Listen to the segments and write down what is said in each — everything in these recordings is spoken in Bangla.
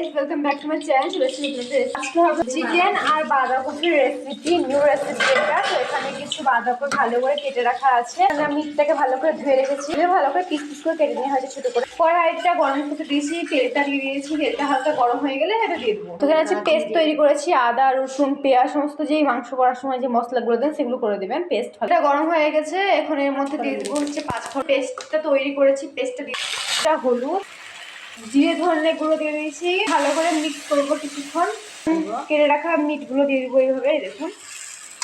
Welcome back to my channel. আজকে হবে চিকেন আর বাঁধাকপির রেসিপি, নিউ রেসিপি এটা। তো এখানে কিছু বাঁধাকপি ভালো করে কেটে রাখা আছে। আমি মিটটাকে ভালো করে ধুয়ে রেখেছি, ভালো করে পিস পিস করে কেটে নিয়ে হয়েছে ছোট করে। কড়াইটা গরম করতে দিয়েছি, তেলটা দিয়ে দিয়েছি, তেলটা হালকা গরম হয়ে গেলে এটা দিয়ে দেবো। তো এখানে আছে পেস্ট তৈরি করেছি, আদা রসুন পেঁয়াজ সমস্ত যেই মাংস করার সময় যে মশলাগুলো দেন সেগুলো করে দেবেন। পেস্ট এটা গরম হয়ে গেছে, এখন এর মধ্যে দিয়ে দেবো হচ্ছে 5 পেস্টটা তৈরি করেছি, পেস্টটা দিয়ে হলুদ জিরে ধনে গুঁড়ো দিয়ে দিয়েছি, ভালো করে মিক্স করবো কিছুক্ষণ। কেটে রাখা মিটগুলো দিয়ে দেবো এইভাবে। দেখুন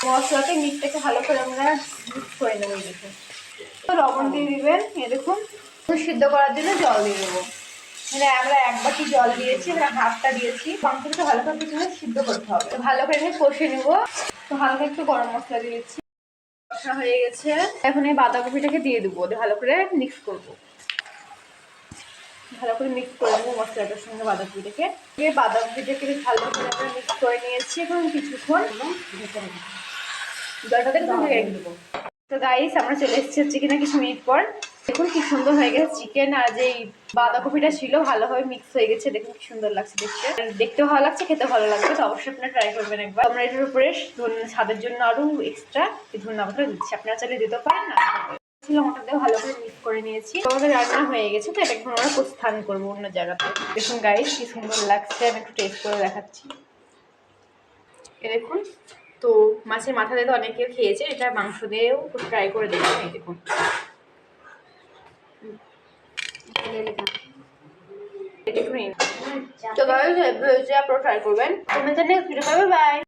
মশলাতে মিটটাকে ভালো করে আমরা মিক্স করে নেবো। দেখুন লবণ দিয়ে দিবেন। দেখুন সিদ্ধ করার জন্য জল দিয়ে দেবো। মানে আমরা 1 বাটি জল দিয়েছি, আমরা হাফটা দিয়েছি। মাংসটা ভালো করে পিছনে সিদ্ধ করতে হবে, তো ভালো করে কষে নেবো। তো হালকা একটু গরম মশলা দিয়েছি, কষা হয়ে গেছে। এখন এই বাঁধাকপিটাকে দিয়ে দেবো, ভালো করে মিক্স করবো। ভালো করে মিক্স করে নেবো মশলাটার সঙ্গে বাঁধাকপিটাকে। বাঁধাকপিটাকে ভালো করে আমরা মিক্স করে নিয়েছি। এখন কিছুক্ষণ জলটাতে রেখে দেবো। তো গাইস আমরা চলে এসেছি হচ্ছে কিনা কিছু মিনিট পর। দেখুন কি সুন্দর হয়ে গেছে চিকেন, আর যেই বাঁধাকপিটা ছিল ভালোভাবে মিক্স হয়ে গেছে। দেখুন কি সুন্দর লাগছে দেখতে, দেখতেও ভালো লাগছে, খেতে ভালো লাগবে। তো অবশ্যই আপনারা ট্রাই করবেন একবার। আমরা এটার উপরে স্বাদের জন্য আরো এক্সট্রা ধন্যবাদ দিচ্ছি, আপনারা চাইলে দিতে পারেন না। ওটাতেও ভালো করে মিক্স করে নিয়েছি। আমাদের রান্না হয়ে গেছে, তো এটা এখন আমরা প্রস্থান করবো অন্য জায়গাতে। দেখুন গাইস কি সুন্দর লাগছে, আমি একটু টেস্ট করে দেখাচ্ছি। এ দেখুন, তো মাছের মাথা দিয়ে তো অনেকেও খেয়েছে, এটা মাংস দিয়েও ট্রাই করে দেখুন। এই দেখুন তো গাইস আপনারা ট্রাই করবেন। তোমাদের নেক্সট ভিডিও পাবে। বাই।